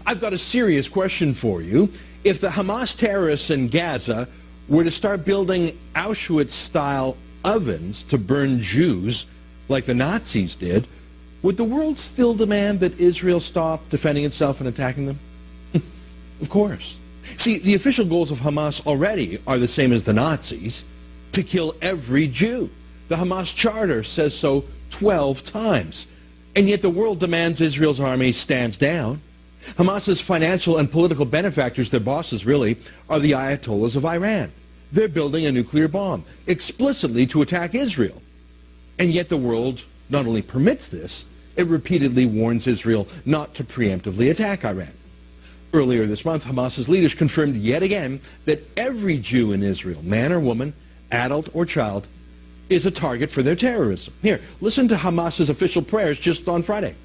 I've got a serious question for you. If the Hamas terrorists in Gaza were to start building Auschwitz-style ovens to burn Jews like the Nazis did, would the world still demand that Israel stop defending itself and attacking them? Of course. See, the official goals of Hamas already are the same as the Nazis, to kill every Jew. The Hamas charter says so 12 times. And yet the world demands Israel's army stands down. Hamas's financial and political benefactors, their bosses really, are the Ayatollahs of Iran. They're building a nuclear bomb, explicitly to attack Israel. And yet the world not only permits this, it repeatedly warns Israel not to preemptively attack Iran. Earlier this month, Hamas's leaders confirmed yet again that every Jew in Israel, man or woman, adult or child, is a target for their terrorism. Here, listen to Hamas's official prayers just on Friday.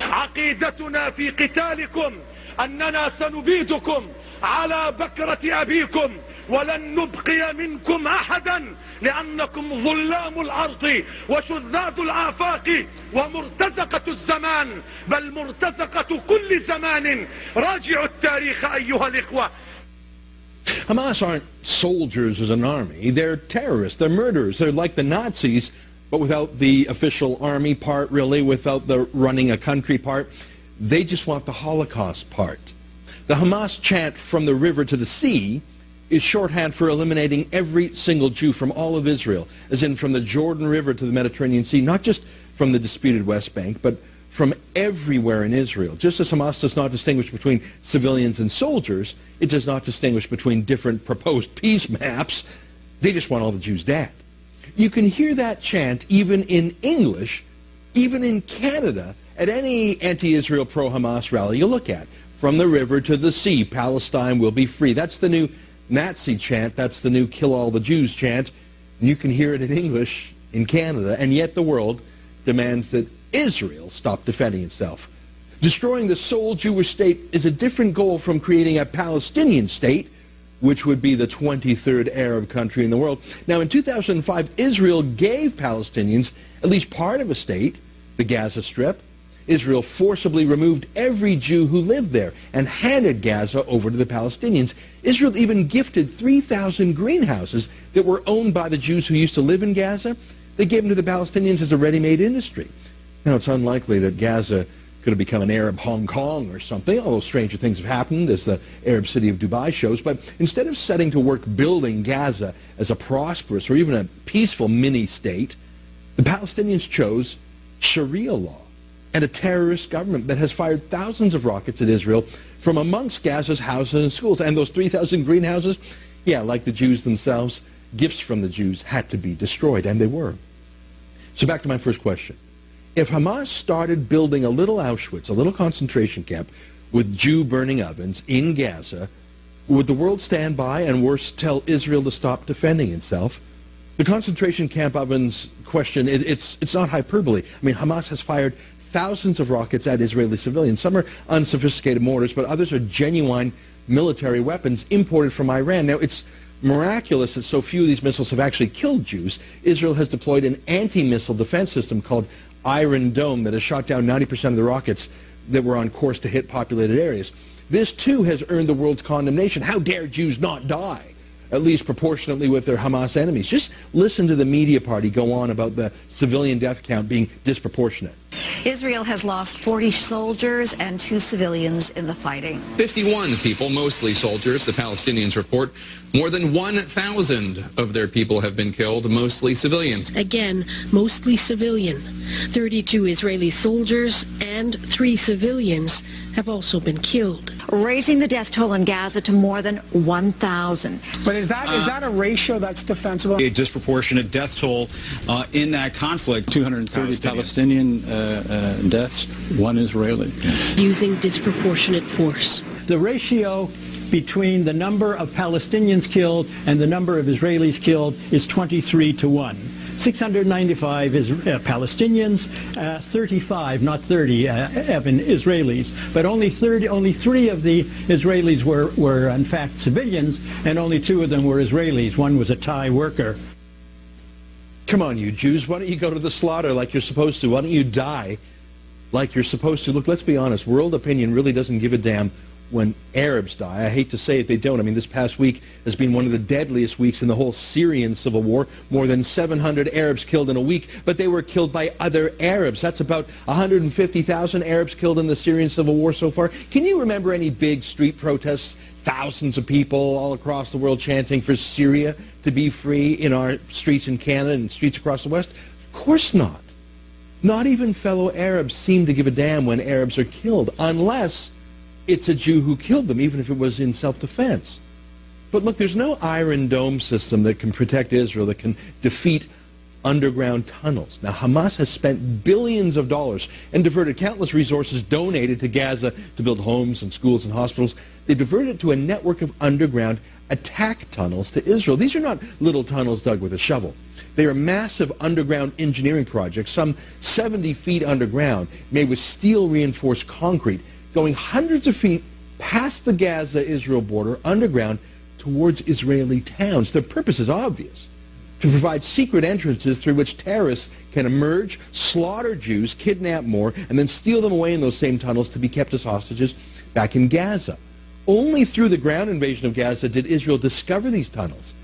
عقيدتنا في قتالكم أننا سنبيدكم على بكرة أبيكم ولن نبقي منكم أحدا لأنكم ظلام الأرض وشذاذ الآفاق ومرتزقة الزمان بل مرتزقة كل زمان راجعوا التاريخ أيها الإخوة. Hamas aren't soldiers as an army. They're terrorists. They're murderers. They're like the Nazis, but without the official army part, really, without the running a country part. They just want the Holocaust part. The Hamas chant, from the river to the sea, is shorthand for eliminating every single Jew from all of Israel, as in from the Jordan River to the Mediterranean Sea, not just from the disputed West Bank, but from everywhere in Israel. Just as Hamas does not distinguish between civilians and soldiers, it does not distinguish between different proposed peace maps. They just want all the Jews dead. You can hear that chant even in English, even in Canada, at any anti-Israel pro-Hamas rally you look at. From the river to the sea, Palestine will be free. That's the new Nazi chant. That's the new kill all the Jews chant. And you can hear it in English in Canada, and yet the world demands that Israel stop defending itself. Destroying the sole Jewish state is a different goal from creating a Palestinian state, which would be the 23rd Arab country in the world. Now, in 2005, Israel gave Palestinians at least part of a state, the Gaza Strip. Israel forcibly removed every Jew who lived there and handed Gaza over to the Palestinians. Israel even gifted 3,000 greenhouses that were owned by the Jews who used to live in Gaza. They gave them to the Palestinians as a ready-made industry. Now, it's unlikely that Gaza could have become an Arab Hong Kong or something, although stranger things have happened, as the Arab city of Dubai shows. But instead of setting to work building Gaza as a prosperous or even a peaceful mini-state, the Palestinians chose Sharia law and a terrorist government that has fired thousands of rockets at Israel from amongst Gaza's houses and schools. And those 3,000 greenhouses, yeah, like the Jews themselves, gifts from the Jews had to be destroyed, and they were. So back to my first question. If Hamas started building a little Auschwitz, a little concentration camp, with Jew-burning ovens in Gaza, would the world stand by and, worse, tell Israel to stop defending itself? The concentration camp ovens question, it's not hyperbole. I mean, Hamas has fired thousands of rockets at Israeli civilians. Some are unsophisticated mortars, but others are genuine military weapons imported from Iran. Now, it's miraculous that so few of these missiles have actually killed Jews. Israel has deployed an anti-missile defense system called Iron Dome that has shot down 90% of the rockets that were on course to hit populated areas. This, too, has earned the world's condemnation. How dare Jews not die, at least proportionately with their Hamas enemies? Just listen to the media party go on about the civilian death count being disproportionate. Israel has lost 40 soldiers and 2 civilians in the fighting. 51 people, mostly soldiers, the Palestinians report. More than 1,000 of their people have been killed, mostly civilians. Again, mostly civilian. 32 Israeli soldiers and 3 civilians have also been killed, raising the death toll in Gaza to more than 1,000. But is that a ratio that's defensible? A disproportionate death toll in that conflict. 230 Palestinian deaths, 1 Israeli. using disproportionate force. The ratio between the number of Palestinians killed and the number of Israelis killed is 23 to 1. 695 Palestinians, 35, not 30, Evan, Israelis. But only 3 of the Israelis were in fact civilians, and only 2 of them were Israelis. One was a Thai worker. Come on, you Jews, why don't you go to the slaughter like you're supposed to? Why don't you die like you're supposed to. Look, let's be honest, world opinion really doesn't give a damn when Arabs die. I hate to say it, they don't. I mean, this past week has been one of the deadliest weeks in the whole Syrian civil war. More than 700 Arabs killed in a week, but they were killed by other Arabs. That's about 150,000 Arabs killed in the Syrian civil war so far. Can you remember any big street protests, thousands of people all across the world chanting for Syria to be free in our streets in Canada and streets across the West? Of course not. Not even fellow Arabs seem to give a damn when Arabs are killed, unless it's a Jew who killed them, even if it was in self-defense. But look, there's no Iron Dome system that can protect Israel, that can defeat underground tunnels. Now, Hamas has spent billions of dollars and diverted countless resources donated to Gaza to build homes and schools and hospitals. They diverted it to a network of underground attack tunnels to Israel. These are not little tunnels dug with a shovel. They are massive underground engineering projects, some 70 feet underground, made with steel-reinforced concrete, going hundreds of feet past the Gaza-Israel border underground towards Israeli towns. Their purpose is obvious: to provide secret entrances through which terrorists can emerge, slaughter Jews, kidnap more, and then steal them away in those same tunnels to be kept as hostages back in Gaza. Only through the ground invasion of Gaza did Israel discover these tunnels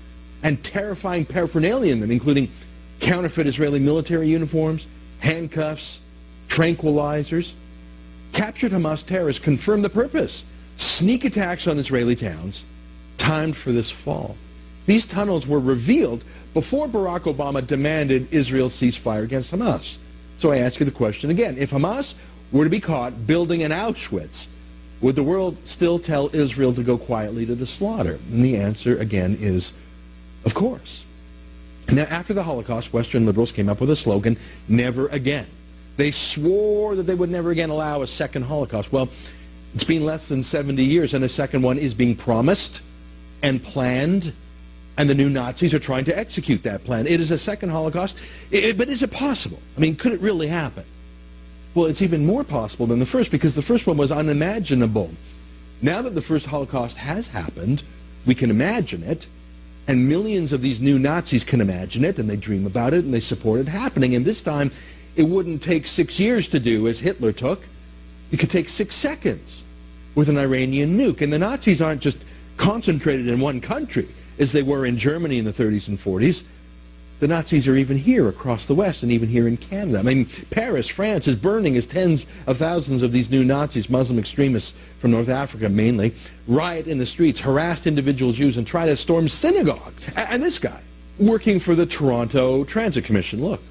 and terrifying paraphernalia in them, including counterfeit Israeli military uniforms, handcuffs, tranquilizers. Captured Hamas terrorists confirmed the purpose: sneak attacks on Israeli towns, timed for this fall. These tunnels were revealed before Barack Obama demanded Israel ceasefire against Hamas. So I ask you the question again: if Hamas were to be caught building an Auschwitz, would the world still tell Israel to go quietly to the slaughter? And the answer again is, of course. Now, after the Holocaust, Western liberals came up with a slogan: never again. They swore that they would never again allow a second Holocaust. Well, it's been less than 70 years, and a second one is being promised and planned, and the new Nazis are trying to execute that plan. It is a second Holocaust, but is it possible? I mean, could it really happen? Well, it's even more possible than the first, because the first one was unimaginable. Now that the first Holocaust has happened, we can imagine it, and millions of these new Nazis can imagine it, and they dream about it, and they support it happening. And this time, it wouldn't take 6 years to do as Hitler took. It could take 6 seconds with an Iranian nuke. And the Nazis aren't just concentrated in one country, as they were in Germany in the 30s and 40s. The Nazis are even here across the West, and even here in Canada. I mean, Paris, France, is burning as tens of thousands of these new Nazis, Muslim extremists from North Africa mainly, riot in the streets, harass individual Jews, and try to storm synagogues. And this guy, working for the Toronto Transit Commission, look.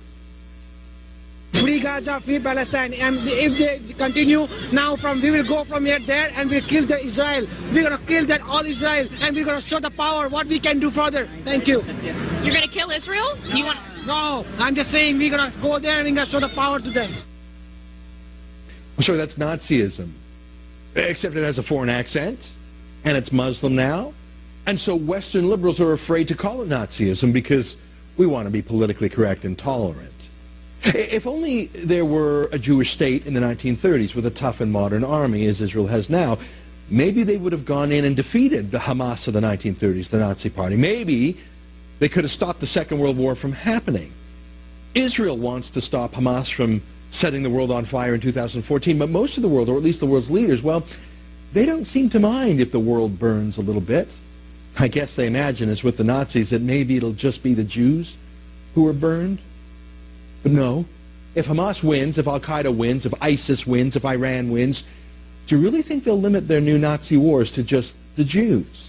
Free Gaza, free Palestine, and if they continue now, we will go from here there, and we'll kill the Israel. We're going to kill that all Israel, and we're going to show the power what we can do further. Thank you. You're going to kill Israel? You want? No, I'm just saying we're going to go there and we're going to show the power to them. I'm sorry, that's Nazism, except it has a foreign accent, and it's Muslim now, and so Western liberals are afraid to call it Nazism because we want to be politically correct and tolerant. If only there were a Jewish state in the 1930s with a tough and modern army, as Israel has now, maybe they would have gone in and defeated the Hamas of the 1930s, the Nazi Party. Maybe they could have stopped the Second World War from happening. Israel wants to stop Hamas from setting the world on fire in 2014, but most of the world, or at least the world's leaders, well, they don't seem to mind if the world burns a little bit. I guess they imagine, as with the Nazis, that maybe it'll just be the Jews who are burned. But no, if Hamas wins, if Al-Qaeda wins, if ISIS wins, if Iran wins, do you really think they'll limit their new Nazi wars to just the Jews?